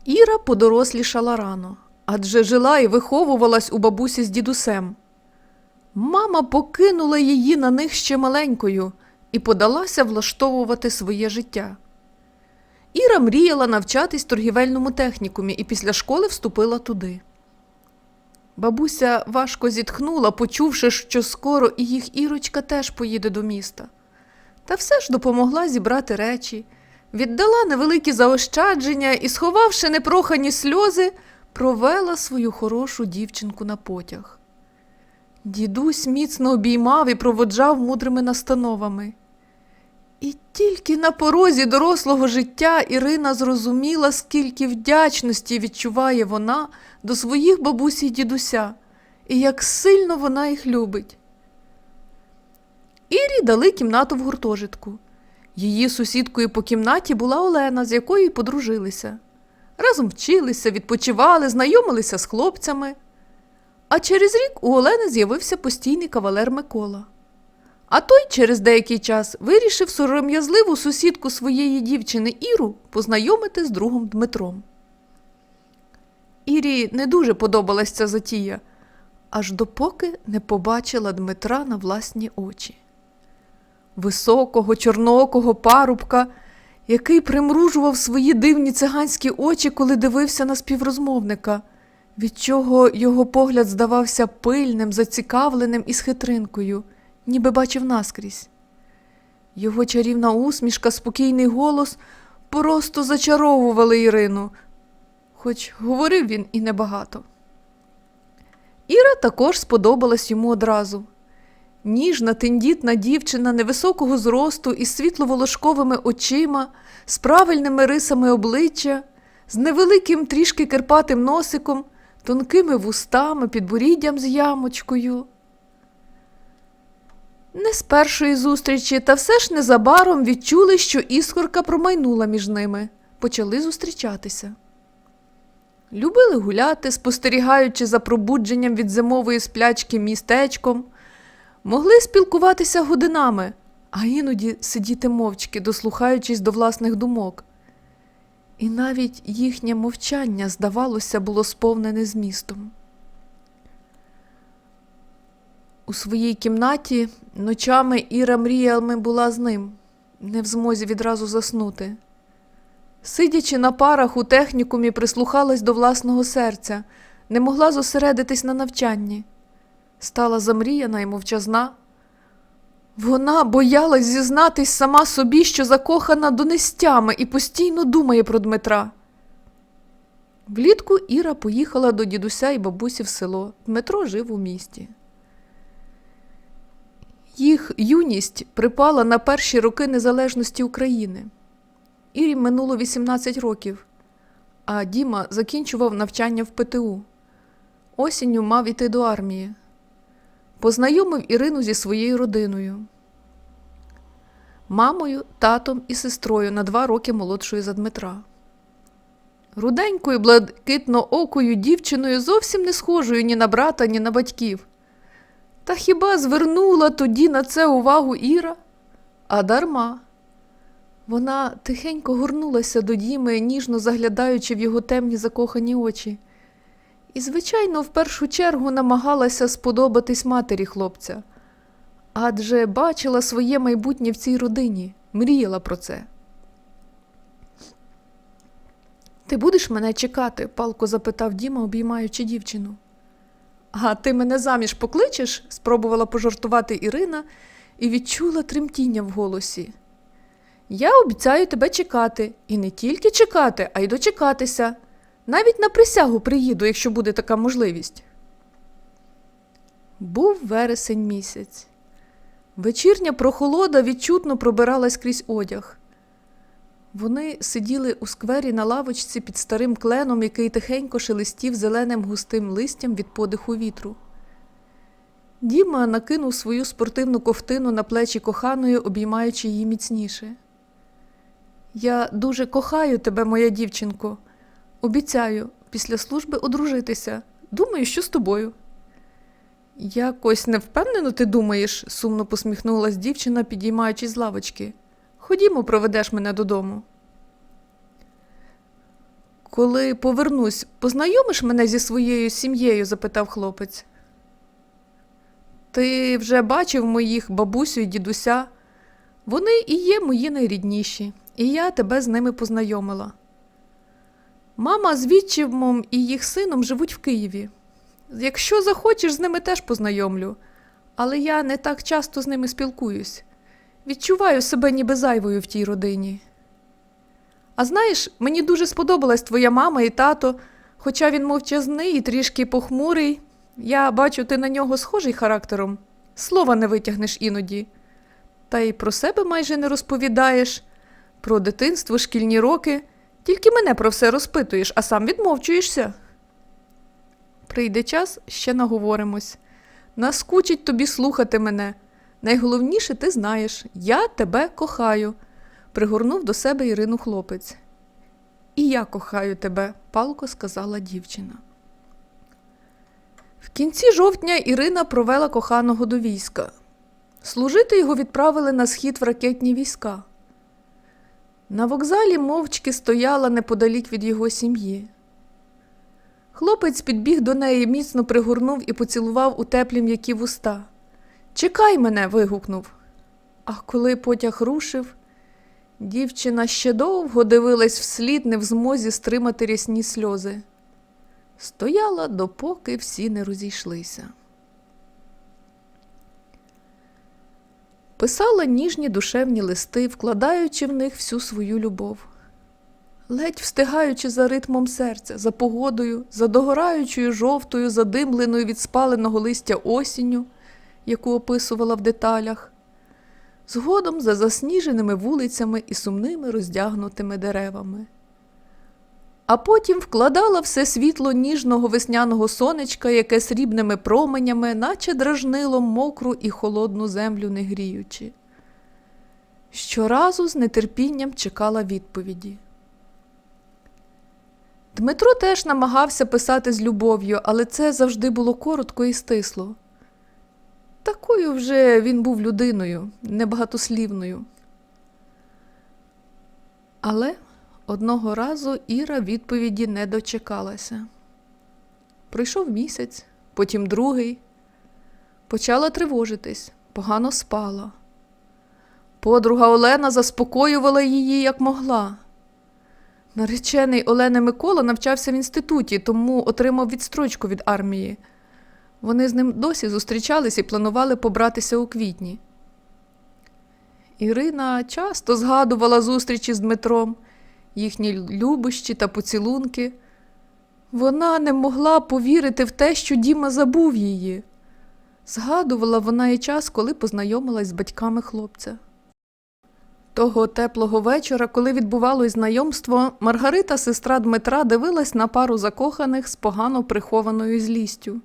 Іра подорослішала рано, адже жила і виховувалась у бабусі з дідусем. Мама покинула її на них ще маленькою і подалася влаштовувати своє життя. Іра мріяла навчатись в торгівельному технікумі і після школи вступила туди. Бабуся важко зітхнула, почувши, що скоро і їх Ірочка теж поїде до міста. Та все ж допомогла зібрати речі, віддала невеликі заощадження і, сховавши непрохані сльози, провела свою хорошу дівчинку на потяг. Дідусь міцно обіймав і проводжав мудрими настановами. І тільки на порозі дорослого життя Ірина зрозуміла, скільки вдячності відчуває вона до своїх бабусі й дідуся, і як сильно вона їх любить. Ірі дали кімнату в гуртожитку. Її сусідкою по кімнаті була Олена, з якою й подружилися. Разом вчилися, відпочивали, знайомилися з хлопцями. А через рік у Олени з'явився постійний кавалер Микола. А той через деякий час вирішив сором'язливу сусідку своєї дівчини Іру познайомити з другом Дмитром. Ірі не дуже подобалась ця затія, аж допоки не побачила Дмитра на власні очі. Високого, чорноокого парубка, який примружував свої дивні циганські очі, коли дивився на співрозмовника, від чого його погляд здавався пильним, зацікавленим і з хитринкою, ніби бачив наскрізь. Його чарівна усмішка, спокійний голос просто зачаровували Ірину, хоч говорив він і небагато. Іра також сподобалась йому одразу. Ніжна, тендітна дівчина невисокого зросту із світловолошковими очима, з правильними рисами обличчя, з невеликим трішки кирпатим носиком, тонкими вустами, підборіддям з ямочкою. Не з першої зустрічі, та все ж незабаром відчули, що іскорка промайнула між ними. Почали зустрічатися. Любили гуляти, спостерігаючи за пробудженням від зимової сплячки містечком. Могли спілкуватися годинами, а іноді сидіти мовчки, дослухаючись до власних думок. І навіть їхнє мовчання, здавалося, було сповнене змістом. У своїй кімнаті ночами Іра мріями була з ним, не в змозі відразу заснути. Сидячи на парах у технікумі, прислухалась до власного серця, не могла зосередитись на навчанні. Стала замріяна і мовчазна. Вона боялась зізнатись сама собі, що закохана до нестями і постійно думає про Дмитра. Влітку Іра поїхала до дідуся і бабусі в село. Дмитро жив у місті. Їх юність припала на перші роки незалежності України. Ірі минуло 18 років, а Діма закінчував навчання в ПТУ. Осінню мав іти до армії. Познайомив Ірину зі своєю родиною. Мамою, татом і сестрою на 2 роки молодшою за Дмитра. Руденькою, блакитноокою дівчиною, зовсім не схожою ні на брата, ні на батьків. Та хіба звернула тоді на це увагу Іра? А дарма. Вона тихенько горнулася до Діми, ніжно заглядаючи в його темні закохані очі. І, звичайно, в першу чергу намагалася сподобатись матері хлопця. Адже бачила своє майбутнє в цій родині, мріяла про це. «Ти будеш мене чекати?» – палко запитав Діма, обіймаючи дівчину. «А ти мене заміж покличеш?» – спробувала пожартувати Ірина і відчула тремтіння в голосі. «Я обіцяю тебе чекати. І не тільки чекати, а й дочекатися. Навіть на присягу приїду, якщо буде така можливість». Був вересень місяць. Вечірня прохолода відчутно пробиралась крізь одяг. Вони сиділи у сквері на лавочці під старим кленом, який тихенько шелестів зеленим густим листям від подиху вітру. Діма накинув свою спортивну ковтину на плечі коханої, обіймаючи її міцніше. «Я дуже кохаю тебе, моя дівчинко. Обіцяю, після служби одружитися. Думаю, що з тобою». «Якось невпевнено ти думаєш?» – сумно посміхнулась дівчина, підіймаючись з лавочки. «Ходімо, проведеш мене додому». коли повернусь, познайомиш мене зі своєю сім'єю?» – запитав хлопець. «Ти вже бачив моїх бабусю і дідуся. Вони і є мої найрідніші, і я тебе з ними познайомила. Мама з відчимом і їх сином живуть в Києві. Якщо захочеш, з ними теж познайомлю, але я не так часто з ними спілкуюсь. Відчуваю себе ніби зайвою в тій родині. А знаєш, мені дуже сподобалась твоя мама і тато, хоча він мовчазний і трішки похмурий. Я бачу, ти на нього схожий характером. Слова не витягнеш іноді. Та й про себе майже не розповідаєш. Про дитинство, шкільні роки. Тільки мене про все розпитуєш, а сам відмовчуєшся. Прийде час, ще наговоримось. Наскучить тобі слухати мене. Найголовніше ти знаєш, я тебе кохаю», – пригорнув до себе Ірину хлопець. «І я кохаю тебе», – палко сказала дівчина. В кінці жовтня Ірина провела коханого до війська. Служити його відправили на схід в ракетні війська. На вокзалі мовчки стояла неподалік від його сім'ї. Хлопець підбіг до неї, міцно пригорнув і поцілував у теплі м'які вуста. «Чекай мене!» – вигукнув. А коли потяг рушив, дівчина ще довго дивилась вслід, не в змозі стримати рясні сльози. Стояла, допоки всі не розійшлися. Писала ніжні душевні листи, вкладаючи в них всю свою любов. Ледь встигаючи за ритмом серця, за погодою, за догораючою жовтою, задимленою від спаленого листя осінню, яку описувала в деталях, згодом за засніженими вулицями і сумними роздягнутими деревами. А потім вкладала все світло ніжного весняного сонечка, яке срібними променями, наче дражнило мокру і холодну землю не гріючи. Щоразу з нетерпінням чекала відповіді. Дмитро теж намагався писати з любов'ю, але це завжди було коротко і стисло. Такою вже він був людиною, небагатослівною. Але одного разу Іра відповіді не дочекалася. Пройшов місяць, потім другий. Почала тривожитись, погано спала. Подруга Олена заспокоювала її, як могла. Наречений Олени Микола навчався в інституті, тому отримав відстрочку від армії. Вони з ним досі зустрічались і планували побратися у квітні. Ірина часто згадувала зустрічі з Дмитром, їхні любощі та поцілунки. Вона не могла повірити в те, що Діма забув її. Згадувала вона і час, коли познайомилась з батьками хлопця. Того теплого вечора, коли відбувалось знайомство, Маргарита, сестра Дмитра, дивилась на пару закоханих з погано прихованою злістю.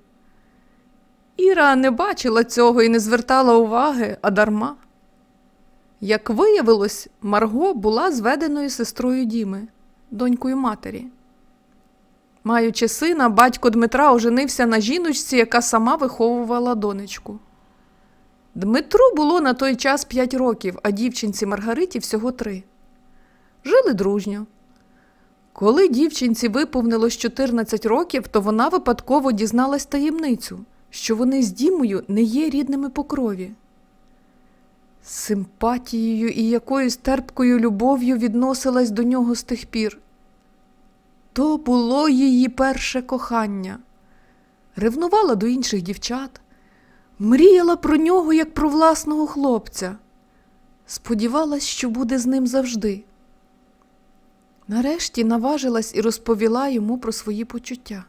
Іра не бачила цього і не звертала уваги, а дарма. Як виявилось, Марго була зведеною сестрою Діми, донькою матері. Маючи сина, батько Дмитра оженився на жіночці, яка сама виховувала донечку. Дмитру було на той час 5 років, а дівчинці Маргариті всього 3. Жили дружньо. Коли дівчинці виповнилось 14 років, то вона випадково дізналась таємницю, що вони з Дімою не є рідними по крові. З симпатією і якоюсь терпкою любов'ю відносилась до нього з тих пір. То було її перше кохання. Ревнувала до інших дівчат, мріяла про нього, як про власного хлопця. Сподівалась, що буде з ним завжди. Нарешті наважилась і розповіла йому про свої почуття.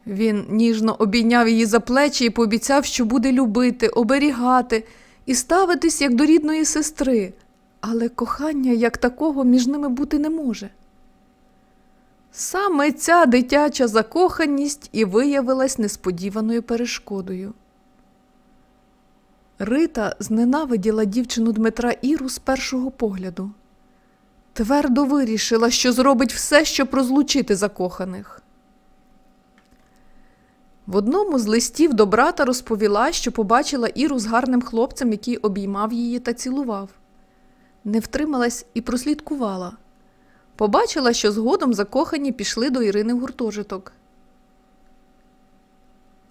Він ніжно обійняв її за плечі і пообіцяв, що буде любити, оберігати і ставитись як до рідної сестри, але кохання як такого між ними бути не може. Саме ця дитяча закоханість і виявилась несподіваною перешкодою. Рита зненавиділа дівчину Дмитра Іру з першого погляду. Твердо вирішила, що зробить все, щоб розлучити закоханих. В одному з листів до брата розповіла, що побачила Іру з гарним хлопцем, який обіймав її та цілував. Не втрималась і прослідкувала. Побачила, що згодом закохані пішли до Ірини в гуртожиток.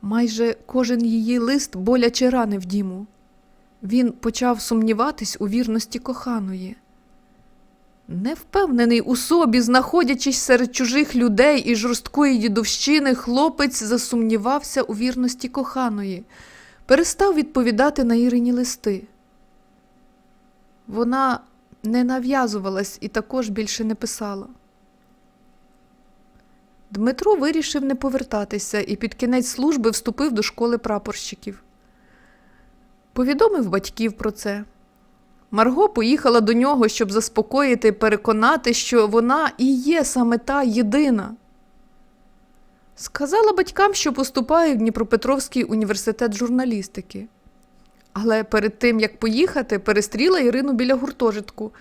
Майже кожен її лист боляче ранив Діму. Він почав сумніватись у вірності коханої. Невпевнений у собі, знаходячись серед чужих людей і жорсткої дідовщини, хлопець засумнівався у вірності коханої, перестав відповідати на Ірині листи. Вона не нав'язувалась і також більше не писала. Дмитро вирішив не повертатися і під кінець служби вступив до школи прапорщиків. Повідомив батьків про це. Марго поїхала до нього, щоб заспокоїти, переконати, що вона і є саме та єдина. Сказала батькам, що поступає в Дніпропетровський університет журналістики. Але перед тим, як поїхати, перестріла Ірину біля гуртожитку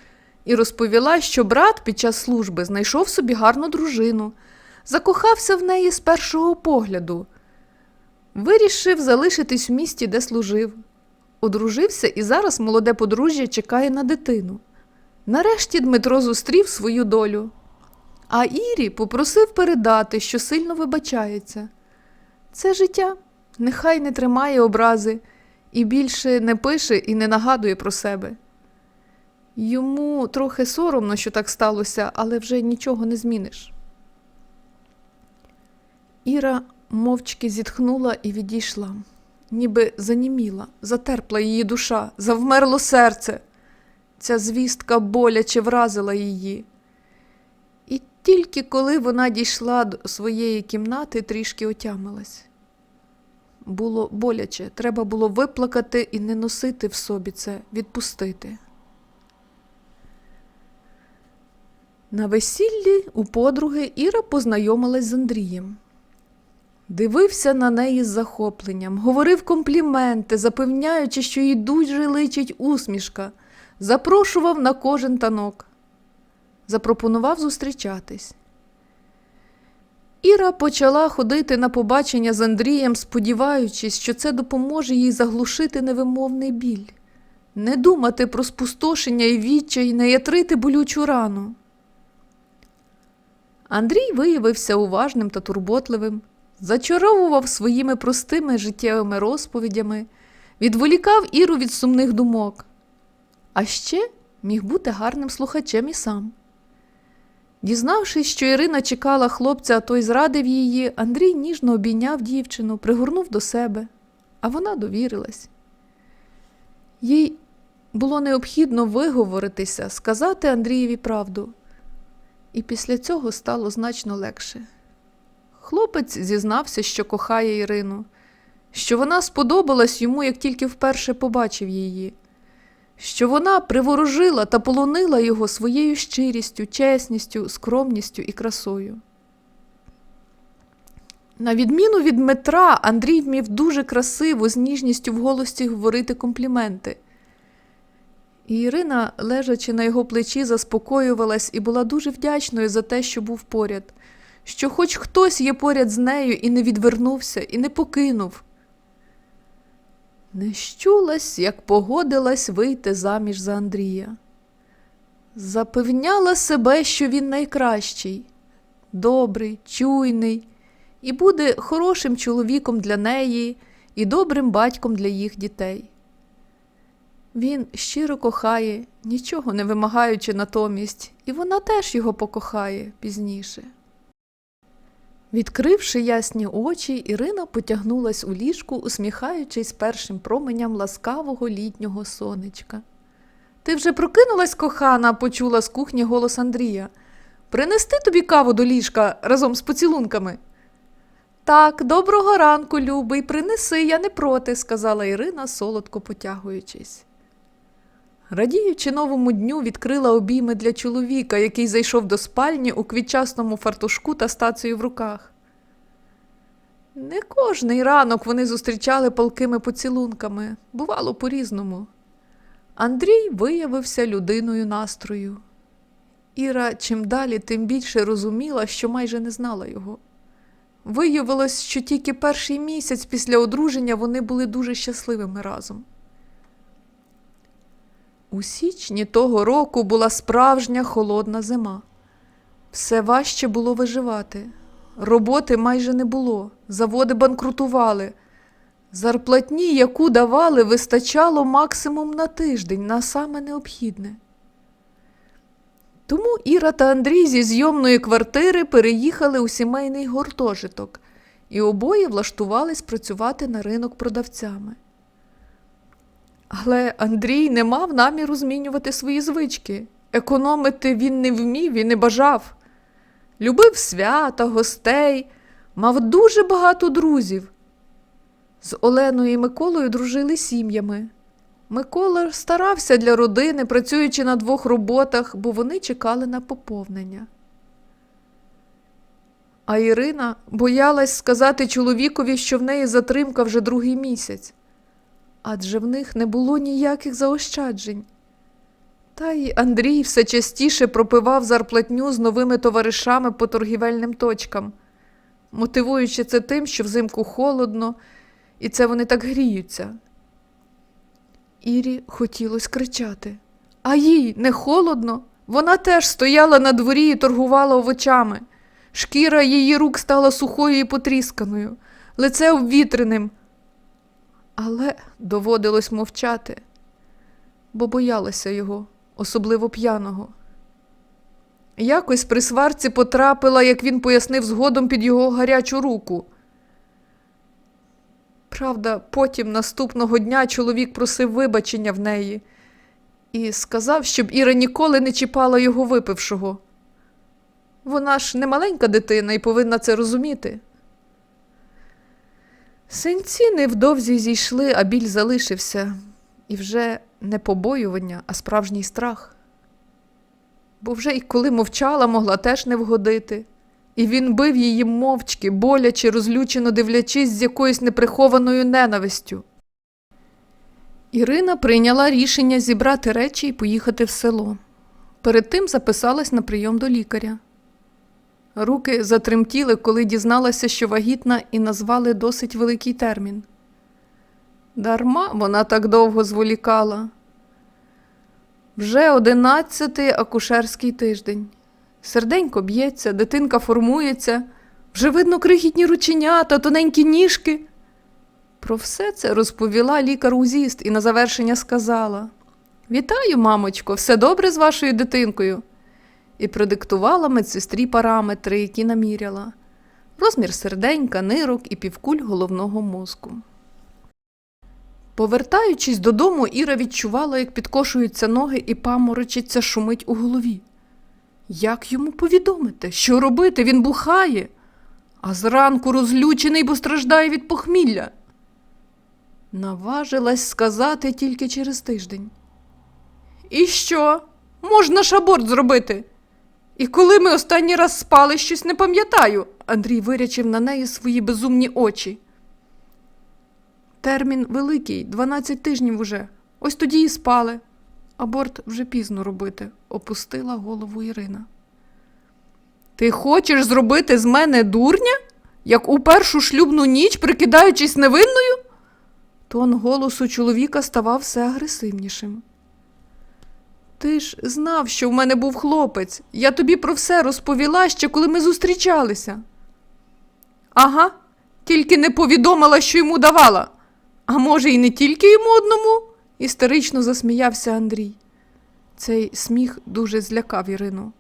і розповіла, що брат під час служби знайшов собі гарну дружину, закохався в неї з першого погляду. Вирішив залишитись в місті, де служив. Одружився і зараз молоде подружжя чекає на дитину. Нарешті Дмитро зустрів свою долю. А Ірі попросив передати, що сильно вибачається. Це життя, нехай не тримає образи і більше не пише і не нагадує про себе. Йому трохи соромно, що так сталося, але вже нічого не зміниш. Іра мовчки зітхнула і відійшла. Ніби заніміла, затерпла її душа, завмерло серце. Ця звістка боляче вразила її. І тільки коли вона дійшла до своєї кімнати, трішки отямилась. Було боляче, треба було виплакати і не носити в собі це, відпустити. На весіллі у подруги Іра познайомилась з Андрієм. Дивився на неї з захопленням, говорив компліменти, запевняючи, що їй дуже личить усмішка, запрошував на кожен танок. Запропонував зустрічатись. Іра почала ходити на побачення з Андрієм, сподіваючись, що це допоможе їй заглушити невимовний біль, не думати про спустошення і відчай, не ятрити болючу рану. Андрій виявився уважним та турботливим, зачаровував своїми простими життєвими розповідями, відволікав Іру від сумних думок. А ще міг бути гарним слухачем і сам. Дізнавшись, що Ірина чекала хлопця, а той зрадив її, Андрій ніжно обійняв дівчину, пригорнув до себе, а вона довірилась. Їй було необхідно виговоритися, сказати Андрієві правду. І після цього стало значно легше. Хлопець зізнався, що кохає Ірину, що вона сподобалась йому, як тільки вперше побачив її, що вона приворожила та полонила його своєю щирістю, чесністю, скромністю і красою. На відміну від Дмитра, Андрій вмів дуже красиво, з ніжністю в голосі говорити компліменти. І Ірина, лежачи на його плечі, заспокоювалась і була дуже вдячною за те, що був поряд, що хоч хтось є поряд з нею і не відвернувся, і не покинув. Не щулась, як погодилась вийти заміж за Андрія. Запевняла себе, що він найкращий, добрий, чуйний, і буде хорошим чоловіком для неї і добрим батьком для їх дітей. Він щиро кохає, нічого не вимагаючи натомість, і вона теж його покохає пізніше. Відкривши ясні очі, Ірина потягнулась у ліжку, усміхаючись першим променям ласкавого літнього сонечка. «Ти вже прокинулась, кохана?» – почула з кухні голос Андрія. «Принести тобі каву до ліжка разом з поцілунками?» «Так, доброго ранку, любий, принеси, я не проти», – сказала Ірина, солодко потягуючись. Радіючи новому дню, відкрила обійми для чоловіка, який зайшов до спальні у квітчасному фартушку та з тацею в руках. Не кожний ранок вони зустрічали палкими поцілунками, бувало по-різному. Андрій виявився людиною настрою. Іра чим далі, тим більше розуміла, що майже не знала його. Виявилось, що тільки перший місяць після одруження вони були дуже щасливими разом. У січні того року була справжня холодна зима. Все важче було виживати. Роботи майже не було, заводи банкрутували. Зарплатні, яку давали, вистачало максимум на тиждень, на саме необхідне. Тому Іра та Андрій зі зйомної квартири переїхали у сімейний гуртожиток і обоє влаштувались працювати на ринок продавцями. Але Андрій не мав наміру змінювати свої звички. Економити він не вмів і не бажав. Любив свята, гостей, мав дуже багато друзів. З Оленою і Миколою дружили сім'ями. Микола старався для родини, працюючи на 2 роботах, бо вони чекали на поповнення. А Ірина боялась сказати чоловікові, що в неї затримка вже 2-й місяць. Адже в них не було ніяких заощаджень. Та й Андрій все частіше пропивав зарплатню з новими товаришами по торгівельним точкам, мотивуючи це тим, що взимку холодно, і це вони так гріються. Ірі хотілося кричати. А їй не холодно? Вона теж стояла на дворі і торгувала овочами. Шкіра її рук стала сухою і потрісканою, лице обвітреним. Але доводилось мовчати, бо боялася його, особливо п'яного. Якось при сварці потрапила, як він пояснив згодом, під його гарячу руку. Правда, потім наступного дня чоловік просив вибачення в неї і сказав, щоб Іра ніколи не чіпала його випившого. Вона ж не маленька дитина і повинна це розуміти. Синці невдовзі зійшли, а біль залишився. І вже не побоювання, а справжній страх. Бо вже й коли мовчала, могла теж не вгодити. І він бив її мовчки, боляче, розлючено дивлячись з якоюсь неприхованою ненавистю. Ірина прийняла рішення зібрати речі і поїхати в село. Перед тим записалась на прийом до лікаря. Руки затремтіли, коли дізналася, що вагітна, і назвали досить великий термін. Дарма вона так довго зволікала. Вже 11-й акушерський тиждень. Серденько б'ється, дитинка формується, вже видно крихітні рученята, тоненькі ніжки. Про все це розповіла лікар-узіст і на завершення сказала: «Вітаю, мамочко, все добре з вашою дитинкою?» І продиктувала медсестрі параметри, які наміряла. Розмір серденька, нирок і півкуль головного мозку. Повертаючись додому, Іра відчувала, як підкошуються ноги і паморочиться, шумить у голові. Як йому повідомити? Що робити? Він бухає. А зранку розлючений, бо страждає від похмілля. Наважилась сказати тільки через тиждень. «І що? Можна ж аборт зробити? І коли ми останній раз спали, щось не пам'ятаю», Андрій вирячив на неї свої безумні очі. «Термін великий, 12 тижнів уже. Ось тоді і спали. Аборт вже пізно робити», – опустила голову Ірина. «Ти хочеш зробити з мене дурня? Як у першу шлюбну ніч, прикидаючись невинною?» Тон голосу чоловіка ставав все агресивнішим. «Ти ж знав, що в мене був хлопець. Я тобі про все розповіла ще, коли ми зустрічалися». «Ага, тільки не повідомила, що йому давала. А може, і не тільки йому одному?» – істерично засміявся Андрій. Цей сміх дуже злякав Ірину.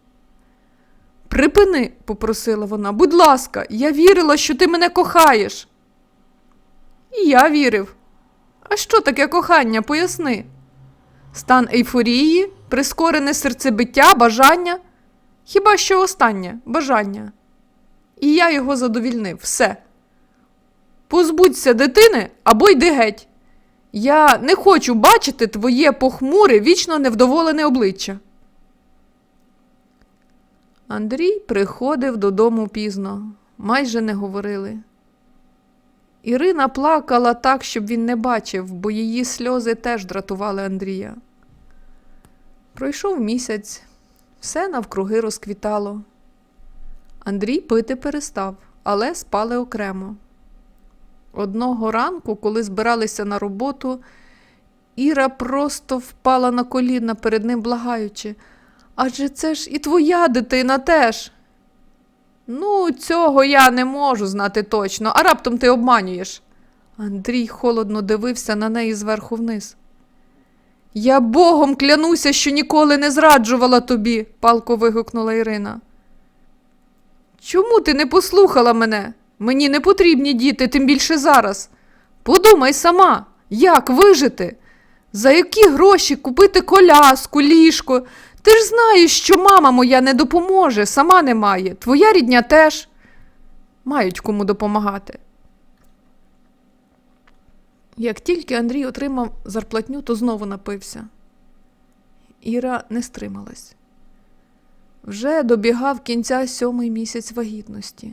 «Припини», – попросила вона, – «будь ласка, я вірила, що ти мене кохаєш». «І я вірив. А що таке кохання? Поясни». «Стан ейфорії, прискорене серцебиття, бажання». «Хіба що останнє – бажання». І я його задовільнив. Все. Позбудься дитини або йди геть. Я не хочу бачити твоє похмуре, вічно невдоволене обличчя». Андрій приходив додому пізно. Майже не говорили. Ірина плакала так, щоб він не бачив, бо її сльози теж дратували Андрія. Пройшов місяць. Все навкруги розквітало. Андрій пити перестав, але спали окремо. Одного ранку, коли збиралися на роботу, Іра просто впала на коліна перед ним, благаючи: «Адже це ж і твоя дитина теж! Ну, цього я не можу знати точно, а раптом ти обманюєш. Андрій холодно дивився на неї зверху вниз. Я Богом клянуся, що ніколи не зраджувала тобі, палко вигукнула Ірина. Чому ти не послухала мене? Мені не потрібні діти, тим більше зараз. Подумай сама, як вижити? За які гроші купити коляску, ліжко? Ти ж знаєш, що мама моя не допоможе, сама не має. Твоя рідня теж. Мають кому допомагати. Як тільки Андрій отримав зарплатню, то знову напився. Іра не стрималась. Вже добігав кінця 7-й місяць вагітності.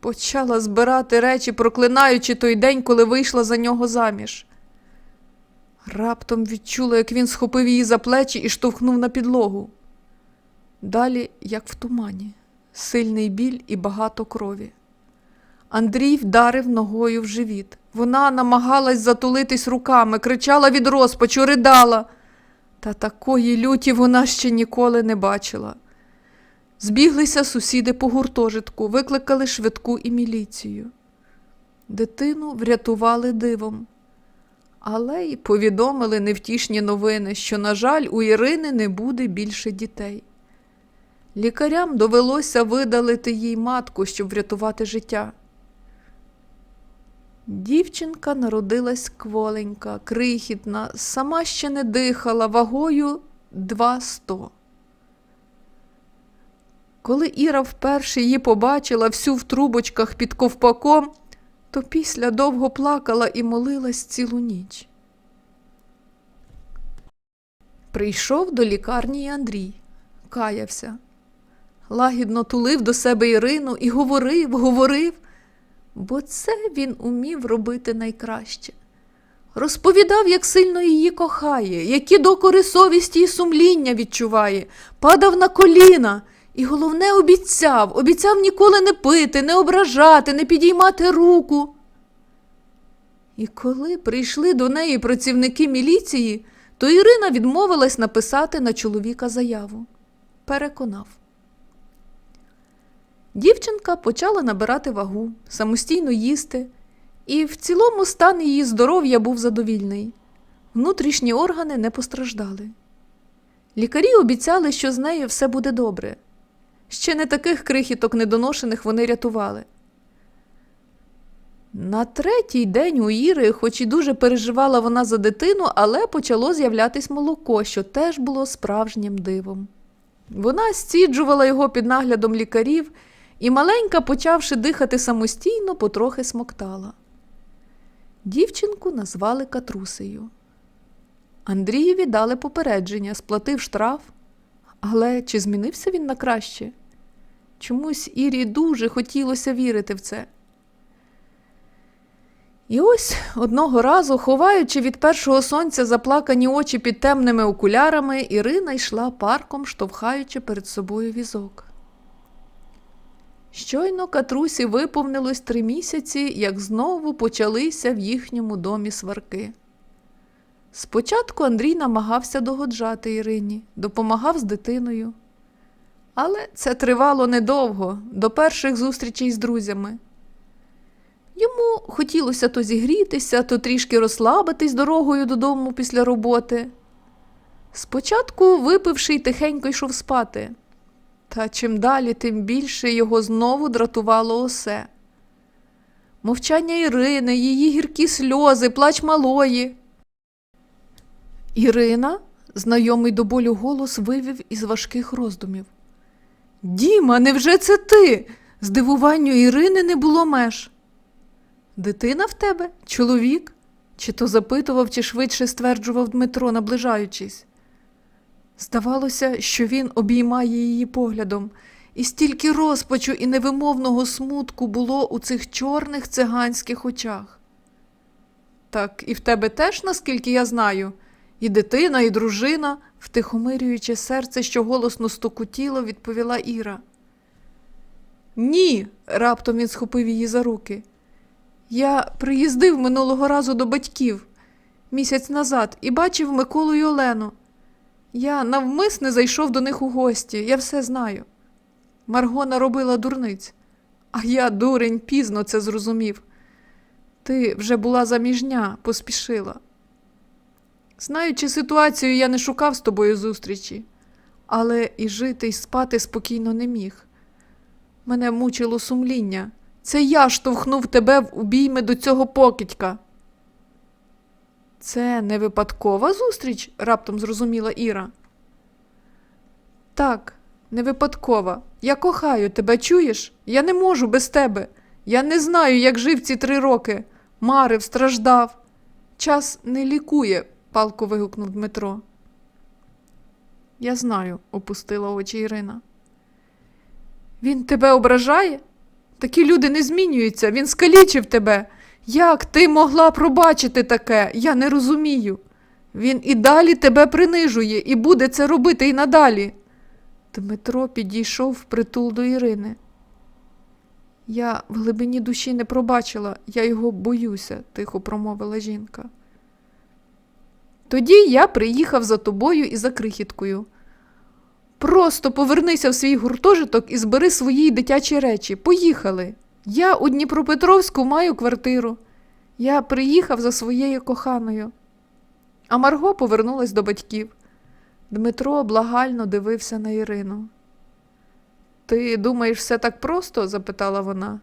Почала збирати речі, проклинаючи той день, коли вийшла за нього заміж. Раптом відчула, як він схопив її за плечі і штовхнув на підлогу. Далі, як в тумані, сильний біль і багато крові. Андрій вдарив ногою в живіт. Вона намагалась затулитись руками, кричала від розпачу, ридала. Та такої люті вона ще ніколи не бачила. Збіглися сусіди по гуртожитку, викликали швидку і міліцію. Дитину врятували дивом. Але й повідомили невтішні новини, що, на жаль, у Ірини не буде більше дітей. Лікарям довелося видалити їй матку, щоб врятувати життя. Дівчинка народилась кволенька, крихітна, сама ще не дихала, вагою 200. Коли Іра вперше її побачила всю в трубочках під ковпаком, то після довго плакала і молилась цілу ніч. Прийшов до лікарні і Андрій, каявся. Лагідно тулив до себе Ірину і говорив, бо це він умів робити найкраще. Розповідав, як сильно її кохає, які докори совісті і сумління відчуває, падав на коліна і, головне, обіцяв ніколи не пити, не ображати, не підіймати руку. І коли прийшли до неї працівники міліції, то Ірина відмовилась написати на чоловіка заяву. Переконав. Дівчинка почала набирати вагу, самостійно їсти, і в цілому стан її здоров'я був задовільний. Внутрішні органи не постраждали. Лікарі обіцяли, що з нею все буде добре. Ще не таких крихіток недоношених вони рятували. На 3-й день у Іри, хоч і дуже переживала вона за дитину, але почало з'являтись молоко, що теж було справжнім дивом. Вона зціджувала його під наглядом лікарів, і маленька, почавши дихати самостійно, потрохи смоктала. Дівчинку назвали Катрусею. Андрієві дали попередження, сплатив штраф. Але чи змінився він на краще? Чомусь Ірі дуже хотілося вірити в це. І ось одного разу, ховаючи від першого сонця заплакані очі під темними окулярами, Ірина йшла парком, штовхаючи перед собою візок. Щойно Катрусі виповнилось 3 місяці, як знову почалися в їхньому домі сварки. Спочатку Андрій намагався догоджати Ірині, допомагав з дитиною. Але це тривало недовго, до перших зустрічей з друзями. Йому хотілося то зігрітися, то трішки розслабитись дорогою додому після роботи. Спочатку, випивши, тихенько йшов спати. Та чим далі, тим більше його знову дратувало усе. Мовчання Ірини, її гіркі сльози, плач малої. «Ірина?» – знайомий до болю голос вивів із важких роздумів. «Діма, невже це ти?» – здивуванню Ірини не було меж. «Дитина в тебе? Чоловік?» – чи то запитував, чи швидше стверджував Дмитро, наближаючись. Здавалося, що він обіймає її поглядом, і стільки розпачу і невимовного смутку було у цих чорних циганських очах. «Так і в тебе теж, наскільки я знаю, і дитина, і дружина», – втихомирюючи серце, що голосно стукотіло, відповіла Іра. «Ні!» – раптом він схопив її за руки. «Я приїздив минулого разу до батьків, місяць назад, і бачив Миколу й Олену. Я навмисне зайшов до них у гості, я все знаю». «Ні!» – раптом він схопив її за руки. «Я приїздив минулого разу до батьків, місяць назад, і бачив Миколу й Олену. Я навмисне зайшов до них у гості, я все знаю». Марго наробила дурниць. А я, дурень, пізно це зрозумів. Ти вже була заміжня, поспішила. Знаючи ситуацію, я не шукав з тобою зустрічі. Але і жити, і спати спокійно не міг. Мене мучило сумління. Це я штовхнув тебе в обійми до цього покидька. Це не випадкова зустріч? Раптом зрозуміла Іра. Так, не випадкова. Я кохаю тебе, чуєш? Я не можу без тебе. Я не знаю, як жив ці 3 роки. Марив, страждав. Час не лікує, палко вигукнув Дмитро. Я знаю, опустила очі Ірина. Він тебе ображає? Такі люди не змінюються, він скалічив тебе. Як ти могла пробачити таке? Я не розумію. Він і далі тебе принижує, і буде це робити і надалі. Дмитро підійшов впритул до Ірини. Я в глибині душі не пробачила, я його боюся, тихо промовила жінка. Тоді я приїхав за тобою і за крихіткою. Просто повернися в свій гуртожиток і збери свої дитячі речі. Поїхали. Я у Дніпропетровську маю квартиру. Я приїхав за своєю коханою. А Марго повернулась до батьків. Дмитро благально дивився на Ірину. Ти думаєш, все так просто? Запитала вона.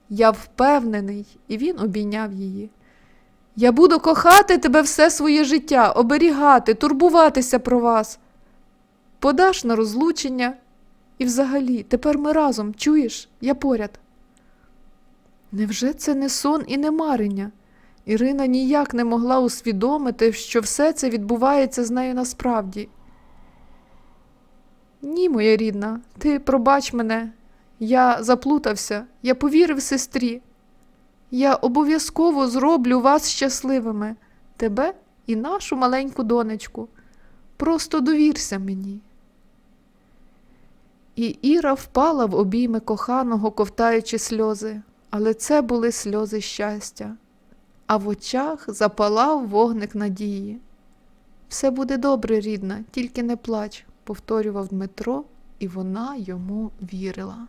Я впевнений, і він обійняв її. Я буду кохати тебе все своє життя, оберігати, турбуватися про вас. Подаш на розлучення. І взагалі, тепер ми разом, чуєш? Я поряд. Невже це не сон і не марення? Ірина ніяк не могла усвідомити, що все це відбувається з нею насправді. Ні, моя рідна, ти пробач мене. Я заплутався, я повірив сестрі. Я обов'язково зроблю вас щасливими, тебе і нашу маленьку донечку. Просто довірся мені. І Іра впала в обійми коханого, ковтаючи сльози, але це були сльози щастя. А в очах запалав вогник надії. «Все буде добре, рідна, тільки не плач», – повторював Дмитро, і вона йому вірила.